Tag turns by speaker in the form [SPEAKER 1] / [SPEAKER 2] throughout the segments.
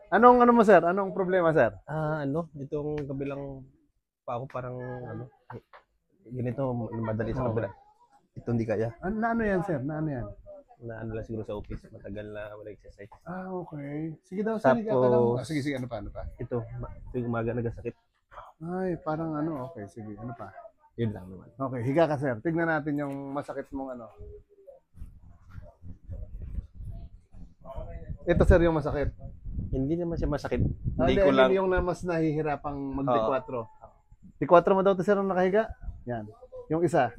[SPEAKER 1] Anong ano mo, sir? Anong problema, sir?
[SPEAKER 2] Itong kabilang pa ako parang ganito, madali sa kabila. Ito hindi kaya.
[SPEAKER 1] Ano yan, sir? Ano yan?
[SPEAKER 2] Na lang siguro sa office, matagal na wala exercise.
[SPEAKER 1] Okay. Sige daw, sir.
[SPEAKER 2] Tapos,
[SPEAKER 1] Sige, ano pa?
[SPEAKER 2] ito, yung umaga nagkasakit.
[SPEAKER 1] Ay, parang ano. Okay, sige. Ano pa?
[SPEAKER 2] Yun lang naman.
[SPEAKER 1] Okay, higa ka, sir. Tignan natin yung masakit mong ano. Ito, sir, yung masakit.
[SPEAKER 2] Hindi naman siya masakit. Hindi ko lang.
[SPEAKER 1] Yung na mas nahihirapang mag-D4. D4 mo daw to, sir, ang nakahiga? Yan. Yung isa.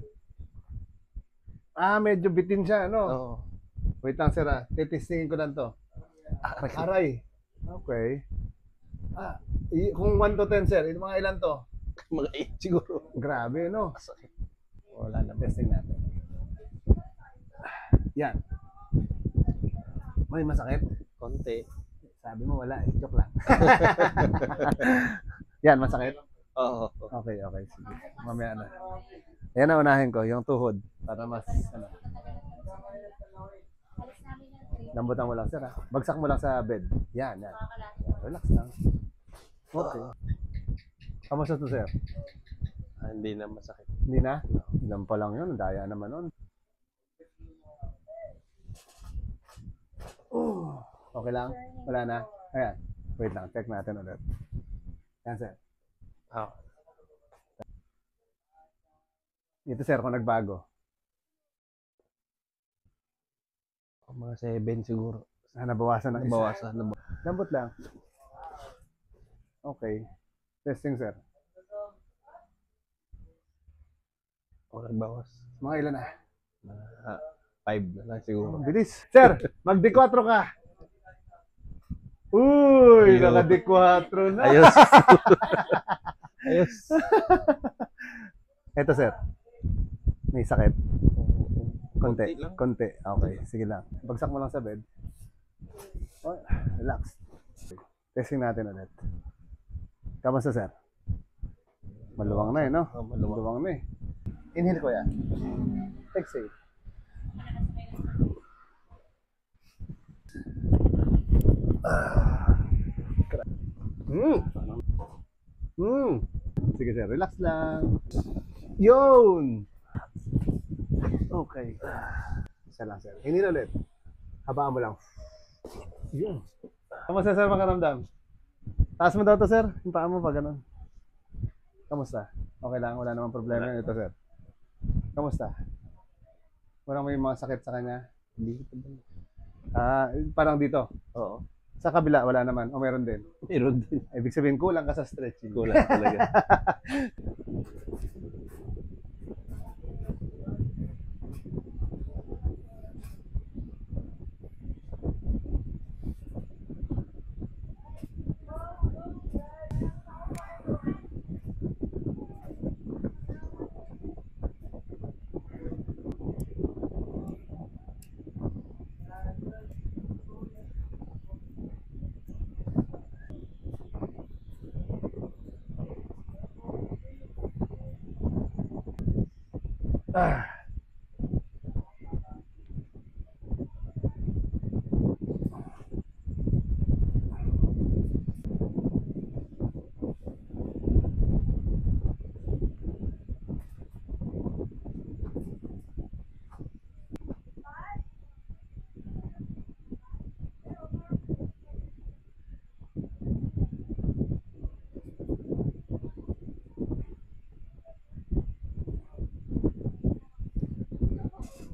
[SPEAKER 1] Medyo bitin siya, ano?
[SPEAKER 2] Oo.
[SPEAKER 1] Wait lang, sir, titistingin ko lang to. Aray. Okay. Kung 1 to 10, sir, mga ilan to?
[SPEAKER 2] Mga 8 siguro.
[SPEAKER 1] Grabe, no?
[SPEAKER 2] Masakit. Wala naman.
[SPEAKER 1] Testing natin. Yan. May masakit?
[SPEAKER 2] Konti.
[SPEAKER 1] Sabi mo wala, joke lang. Yan, masakit?
[SPEAKER 2] Oo.
[SPEAKER 1] Okay, sige. Mamaya na. Ayan na, unahin ko, yung tuhod. Para mas, ano. Lambutan mo lang, sir, ha? Bagsak mo lang sa bed. Yan. Relax lang. Okay. Kamusta to, sir?
[SPEAKER 2] Hindi na masakit.
[SPEAKER 1] Hindi na? Ilan pa lang yun. Daya naman nun. Okay lang? Wala na? Ayan. Wait lang. Check natin ulit. Yan, sir. Ito, sir, kung nagbago.
[SPEAKER 2] Mga 7 siguro.
[SPEAKER 1] Nabawasan ng isa.
[SPEAKER 2] Nabawasan.
[SPEAKER 1] Lambot lang. Okay. Testing, sir.
[SPEAKER 2] Nagbawas.
[SPEAKER 1] Mga ilan na?
[SPEAKER 2] 5 na lang siguro.
[SPEAKER 1] Bilis. Sir, mag-D4 ka. Uy, naka-D4 na.
[SPEAKER 2] Ayos. Ayos.
[SPEAKER 1] Ito, sir. May sakit.
[SPEAKER 2] Konti lang.
[SPEAKER 1] Konti. Okay, sige lang. Bagsak mo lang sa bed. Relax. Testing natin ulit. Kamusta, sir? Maluwang na, no? Maluwang na, Inhale ko yan. Exhale. Sige, sir. Relax lang. Yun! Okay. Isa lang, sir. Inhale ulit. Habaan mo lang. Yun. Kamusta, sir, makaramdam? Taas mo daw to, sir. Yung paa mo pa, ganun. Kamusta? Okay lang, wala namang problema ito, sir. Kamusta? Walang may mga sakit sa kanya?
[SPEAKER 2] Hindi.
[SPEAKER 1] Parang dito.
[SPEAKER 2] Oo.
[SPEAKER 1] Sa kabila, wala naman. O meron din.
[SPEAKER 2] Meron din.
[SPEAKER 1] Ibig sabihin, kulang ka sa stretching.
[SPEAKER 2] Kulang talaga.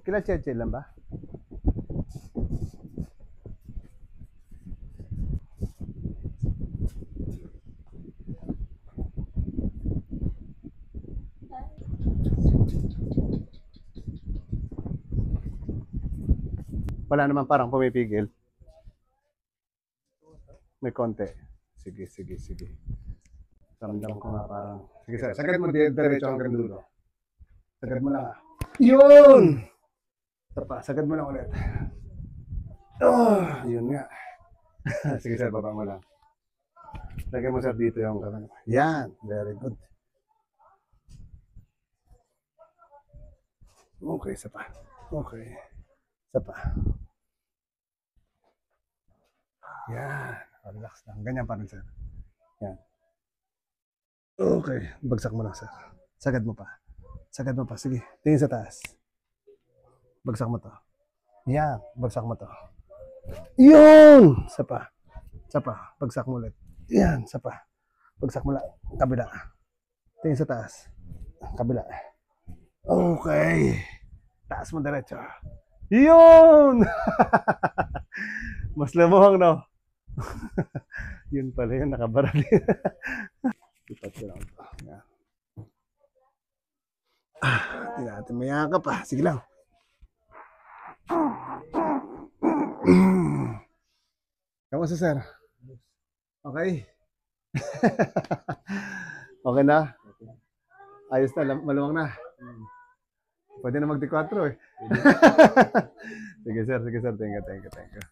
[SPEAKER 1] Kila Cheche lang ba? Wala naman parang pumipigil. May konti. Sige. Ramdam ko nga parang. Sige, sir. Sagad mo diretso hanggang dulo. Sagad mo lang. Yun! Sagad mo lang ulit. Yun nga. Sige, sir. Baba mo lang. Lagay mo, sir, dito yung kamay. Yan. Very good. Okay, isa pa. Okay. Isa pa. Yan. Relax lang. Ganyan pa rin, sir. Yan. Okay. Bagsak mo lang, sir. Sagad mo pa. Sagad mo pa. Sige. Tingin sa taas. Bagsak mo to. Yan. Bagsak mo to. Yun! Isa pa. Isa pa. Bagsak mo ulit. Yan. Isa pa. Bagsak mo lang. Kabila. Tingin sa taas. Kabila. Okay. Taas mo diretso. Yun! Mas lamuhang, no? Yun pala yun. Nakabarali. Ipat ko lang ito. Yan. Hindi natin mayaka pa. Sige lang. Kamusta, sir? Okay? Okay na? Ayos na, maluwang na. Pwede na magdi-4 eh. Sige sir, thank you.